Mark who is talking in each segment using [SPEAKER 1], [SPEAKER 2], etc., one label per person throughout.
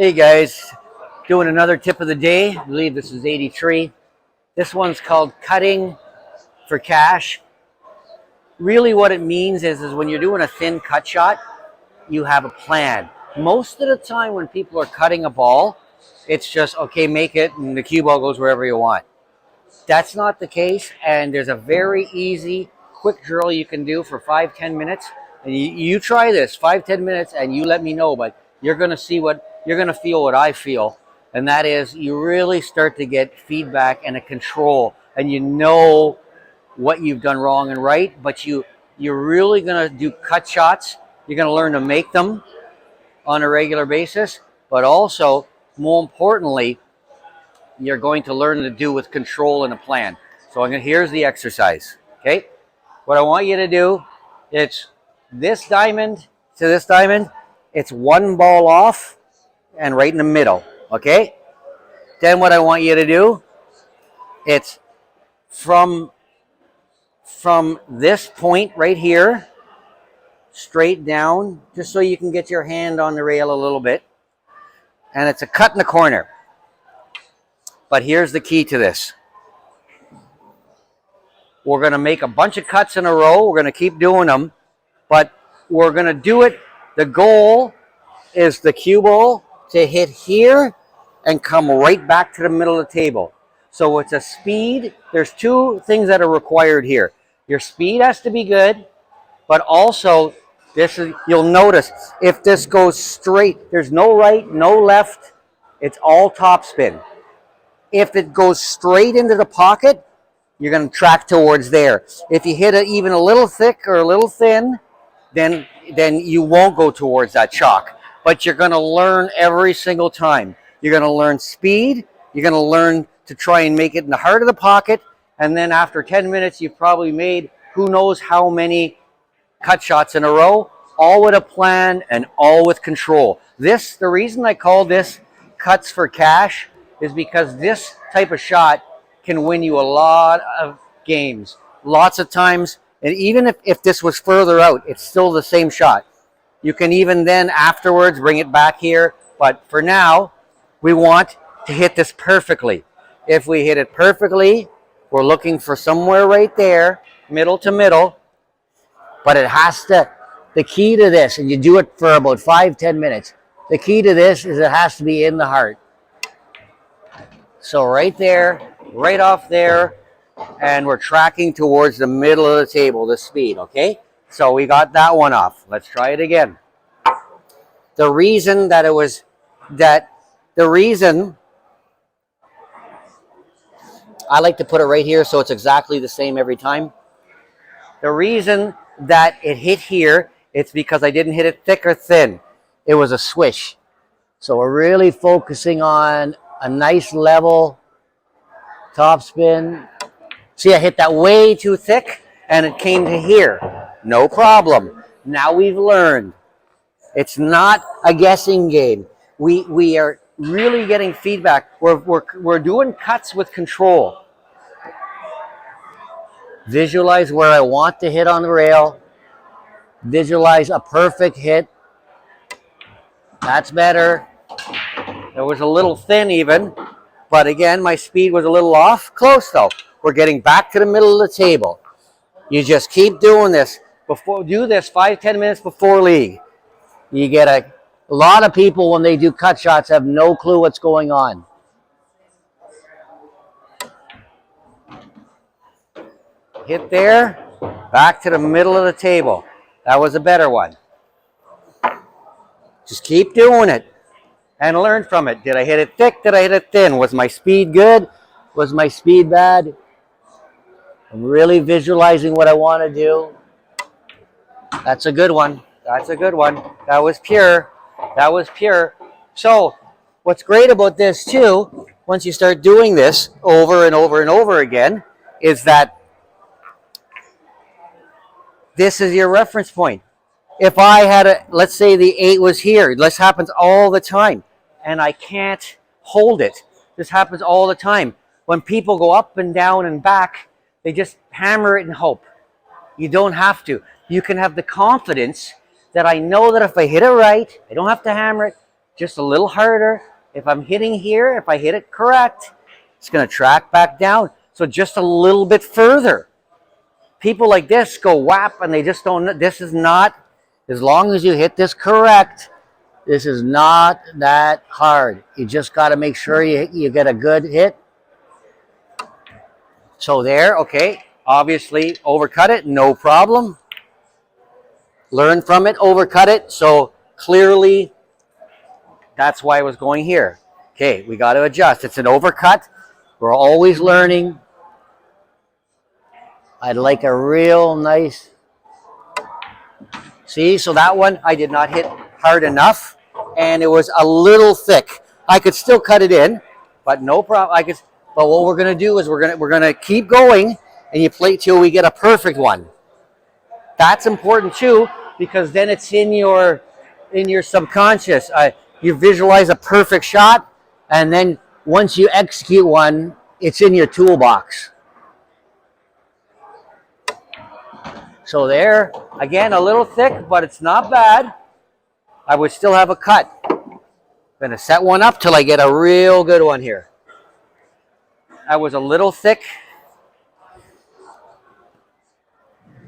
[SPEAKER 1] Hey guys, doing another tip of the day. I believe this is 83. This one's called cutting for cash. Really what it means is when you're doing a thin cut shot, you have a plan. Most of the time when people are cutting a ball, it's just, okay, make it and the cue ball goes wherever you want. That's not the case, and there's a very easy, quick drill you can do for 5-10 minutes. And you try this 5-10 minutes and you let me know, but you're going to see you're going to feel what I feel, and that is you really start to get feedback and a control, and you know what you've done wrong and right, but you're really going to do cut shots. You're going to learn to make them on a regular basis, but also, more importantly, you're going to learn to do with control and a plan. So here's the exercise, okay? What I want you to do, it's this diamond to this diamond, it's one ball off and right in the middle, okay? Then what I want you to do, it's from this point right here, straight down, just so you can get your hand on the rail a little bit. And it's a cut in the corner. But here's the key to this. We're going to make a bunch of cuts in a row. We're going to keep doing them. But we're going to do it. The goal is the cue ball to hit here and come right back to the middle of the table. So it's a speed. There's two things that are required here. Your speed has to be good, but also you'll notice if this goes straight, there's no right, no left. It's all topspin. If it goes straight into the pocket, you're going to track towards there. If you hit it even a little thick or a little thin, then you won't go towards that chalk. But you're going to learn every single time. You're going to learn speed. You're going to learn to try and make it in the heart of the pocket. And then after 10 minutes, you've probably made who knows how many cut shots in a row, all with a plan and all with control. The reason I call this cuts for cash is because this type of shot can win you a lot of games. Lots of times, and even if this was further out, it's still the same shot. You can even then afterwards bring it back here, but for now, we want to hit this perfectly. If we hit it perfectly, we're looking for somewhere right there, middle to middle, but it has to, the key to this, and you do it for about 5-10 minutes, the key to this is it has to be in the heart. So right there, right off there, and we're tracking towards the middle of the table, the speed, okay? So we got that one off. Let's try it again. The reason I like to put it right here so it's exactly the same every time. The reason that it hit here, it's because I didn't hit it thick or thin. It was a swish. So we're really focusing on a nice level top spin. See, I hit that way too thick and it came to here. No problem. Now we've learned. It's not a guessing game. We are really getting feedback. We're doing cuts with control. Visualize where I want to hit on the rail. Visualize a perfect hit. That's better. It was a little thin even, but again, my speed was a little off. Close though. We're getting back to the middle of the table. You just keep doing this. Do this 5-10 minutes before league. You get a lot of people when they do cut shots have no clue what's going on. Hit there, back to the middle of the table. That was a better one. Just keep doing it and learn from it. Did I hit it thick? Did I hit it thin? Was my speed good? Was my speed bad? I'm really visualizing what I want to do. That's a good one. That's a good one. That was pure. That was pure. So what's great about this too, once you start doing this over and over and over again, is that this is your reference point. If I had let's say the 8 was here. This happens all the time. And I can't hold it. This happens all the time. When people go up and down and back, they just hammer it and hope. You don't have to. You can have the confidence that I know that if I hit it right, I don't have to hammer it, just a little harder. If I'm hitting here, if I hit it correct, it's going to track back down. So just a little bit further. People like this go whap and they just don't. This is not, as long as you hit this correct, this is not that hard. You just got to make sure you get a good hit. So there, okay. Obviously, overcut it, no problem. Learn from it, overcut it. So clearly, that's why I was going here. Okay, we got to adjust. It's an overcut. We're always learning. I'd like a real nice... See, so that one I did not hit hard enough, and it was a little thick. I could still cut it in, but no problem. But what we're gonna do is we're gonna keep going, and you play till we get a perfect one. That's important too, because then it's in your subconscious. You visualize a perfect shot, and then once you execute one, it's in your toolbox. So there, again, a little thick, but it's not bad. I would still have a cut. I'm gonna set one up till I get a real good one here. I was a little thick.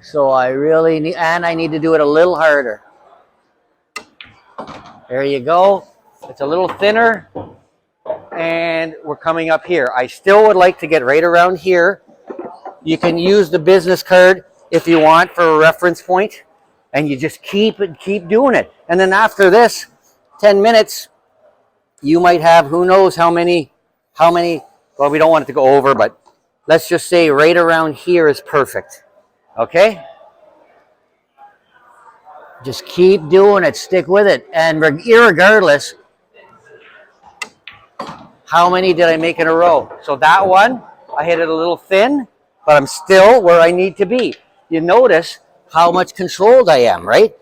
[SPEAKER 1] So I really need, and I need to do it a little harder. There you go. It's a little thinner. And we're coming up here. I still would like to get right around here. You can use the business card if you want for a reference point, and you just keep doing it. And then after this 10 minutes, you might have who knows how many, well, we don't want it to go over, but let's just say right around here is perfect. Okay? Just keep doing it, stick with it. And irregardless, how many did I make in a row? So that one, I hit it a little thin, but I'm still where I need to be. You notice how much controlled I am, right?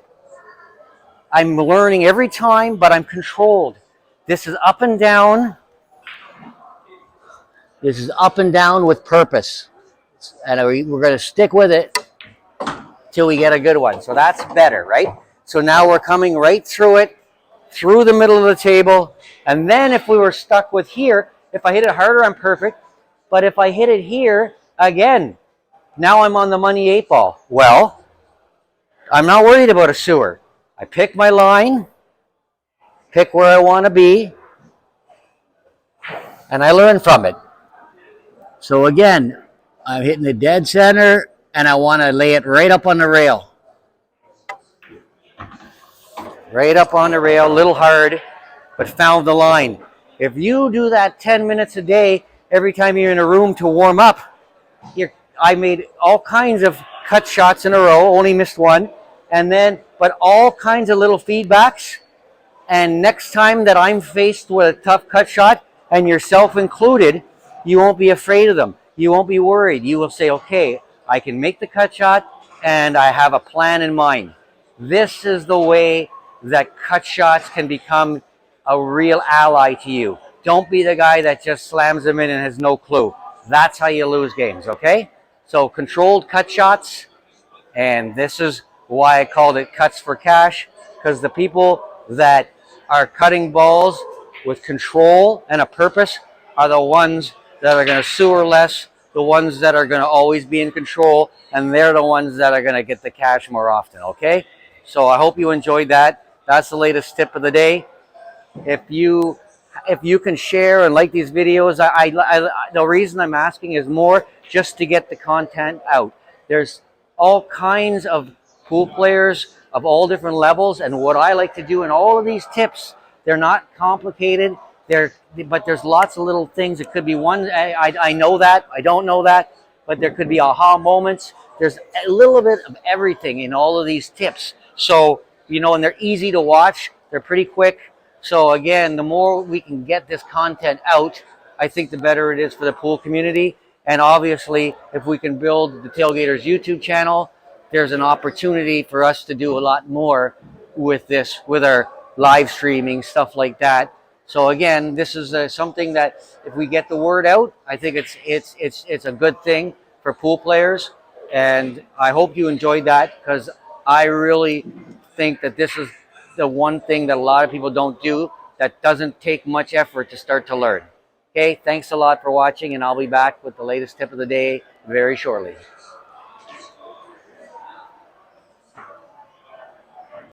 [SPEAKER 1] I'm learning every time, but I'm controlled. This is up and down. This is up and down with purpose. And we're going to stick with it till we get a good one. So that's better, right? So now we're coming right through it, through the middle of the table. And then if we were stuck with here, if I hit it harder, I'm perfect. But if I hit it here, again, now I'm on the money 8 ball. Well, I'm not worried about a sewer. I pick my line, pick where I want to be, and I learn from it. So again, I'm hitting the dead center, and I want to lay it right up on the rail. Right up on the rail, a little hard, but found the line. If you do that 10 minutes a day, every time you're in a room to warm up, I made all kinds of cut shots in a row, only missed one, and then, but all kinds of little feedbacks. And next time that I'm faced with a tough cut shot, and yourself included, you won't be afraid of them. You won't be worried. You will say, okay, I can make the cut shot, and I have a plan in mind. This is the way that cut shots can become a real ally to you. Don't be the guy that just slams them in and has no clue. That's how you lose games, okay? So controlled cut shots, and this is why I called it cuts for cash, because the people that are cutting balls with control and a purpose are the ones that are going to sewer less, the ones that are going to always be in control, and they're the ones that are going to get the cash more often, okay? So I hope you enjoyed that. That's the latest tip of the day. If you can share and like these videos, the reason I'm asking is more just to get the content out. There's all kinds of pool players of all different levels, and what I like to do in all of these tips, they're not complicated. But there's lots of little things. It could be one, I know that, I don't know that, but there could be aha moments. There's a little bit of everything in all of these tips. So, you know, and they're easy to watch. They're pretty quick. So again, the more we can get this content out, I think the better it is for the pool community. And obviously, if we can build the Tailgators YouTube channel, there's an opportunity for us to do a lot more with this, with our live streaming, stuff like that. So again, this is something that if we get the word out, I think it's a good thing for pool players. And I hope you enjoyed that, because I really think that this is the one thing that a lot of people don't do that doesn't take much effort to start to learn. Okay, thanks a lot for watching, and I'll be back with the latest tip of the day very shortly.